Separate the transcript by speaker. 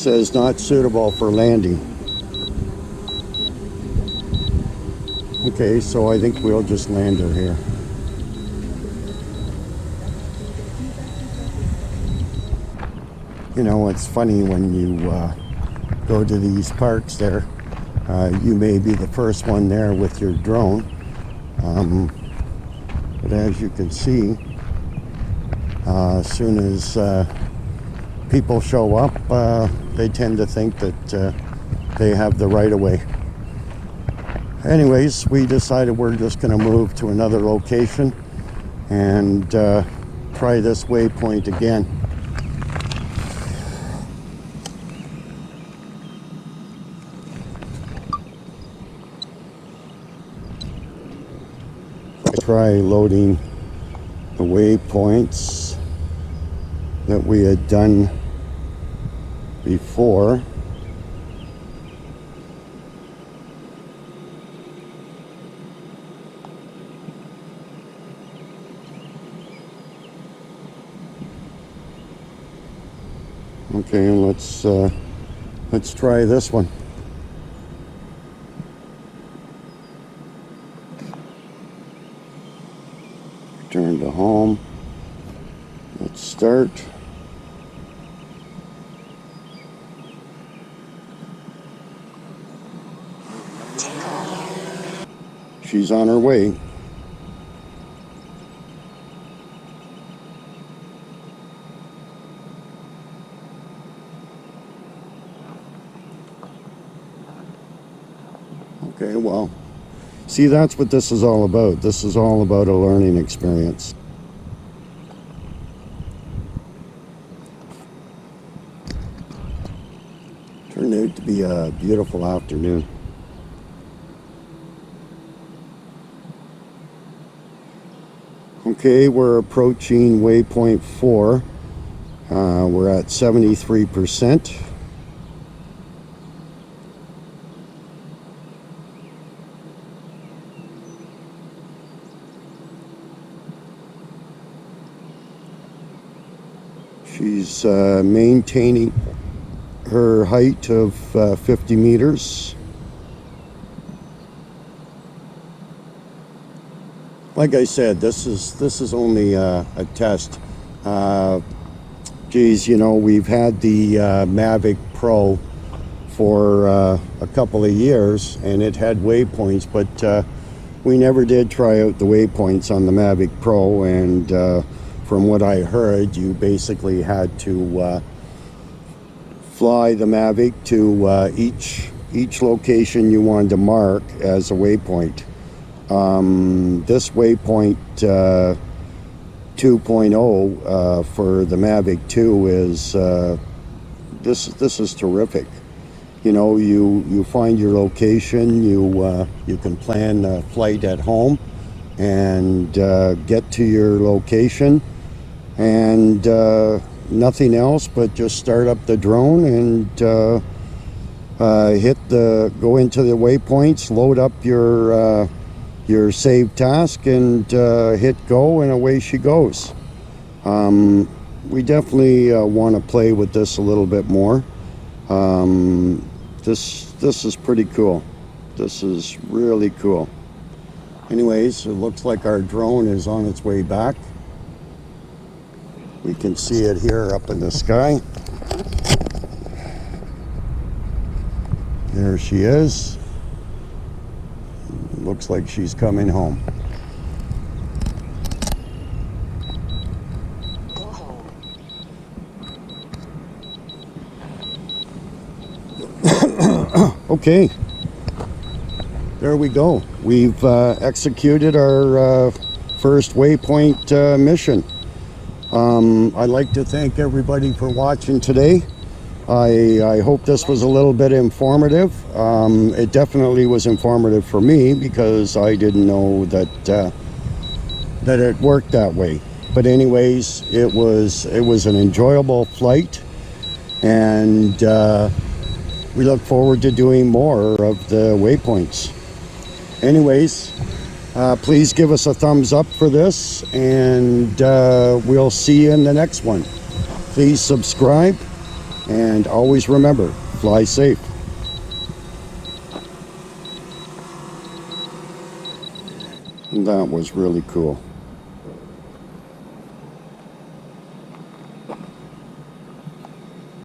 Speaker 1: says not suitable for landing. Okay, so I think we'll just land her here. You know, it's funny when you go to these parks there, you may be the first one there with your drone. But as you can see, as soon as people show up, they tend to think that they have the right of way. Anyways, we decided we're just going to move to another location and try this waypoint again. Try loading the waypoints that we had done before. Okay, let's try this one. Return to home. Let's start. She's on her way. Okay, well, see, that's what this is all about. This is all about a learning experience. Turned out to be a beautiful afternoon. Okay, we're approaching waypoint 4. We're at 73%. She's maintaining her height of 50 meters. Like I said, this is only a test. Geez, you know, we've had the Mavic Pro for a couple of years, and it had waypoints, but we never did try out the waypoints on the Mavic Pro. And from what I heard, you basically had to fly the Mavic to each location you wanted to mark as a waypoint. This waypoint 2.0 for the Mavic 2 is this is terrific. You know, you find your location, you can plan a flight at home and get to your location, and nothing else but just start up the drone and go into the waypoints, load up your saved task, and hit go, and away she goes. We definitely want to play with this a little bit more. This is pretty cool. This is really cool. Anyways, it looks like our drone is on its way back. We can see it here up in the sky. There she is. Looks like she's coming home. Okay, there we go. We've executed our first waypoint mission. I'd like to thank everybody for watching today. I hope this was a little bit informative. It definitely was informative for me, because I didn't know that it worked that way. But anyways, it was an enjoyable flight, and we look forward to doing more of the waypoints. Anyways, please give us a thumbs up for this, and we'll see you in the next one. Please subscribe, And always remember, fly safe. And that was really cool.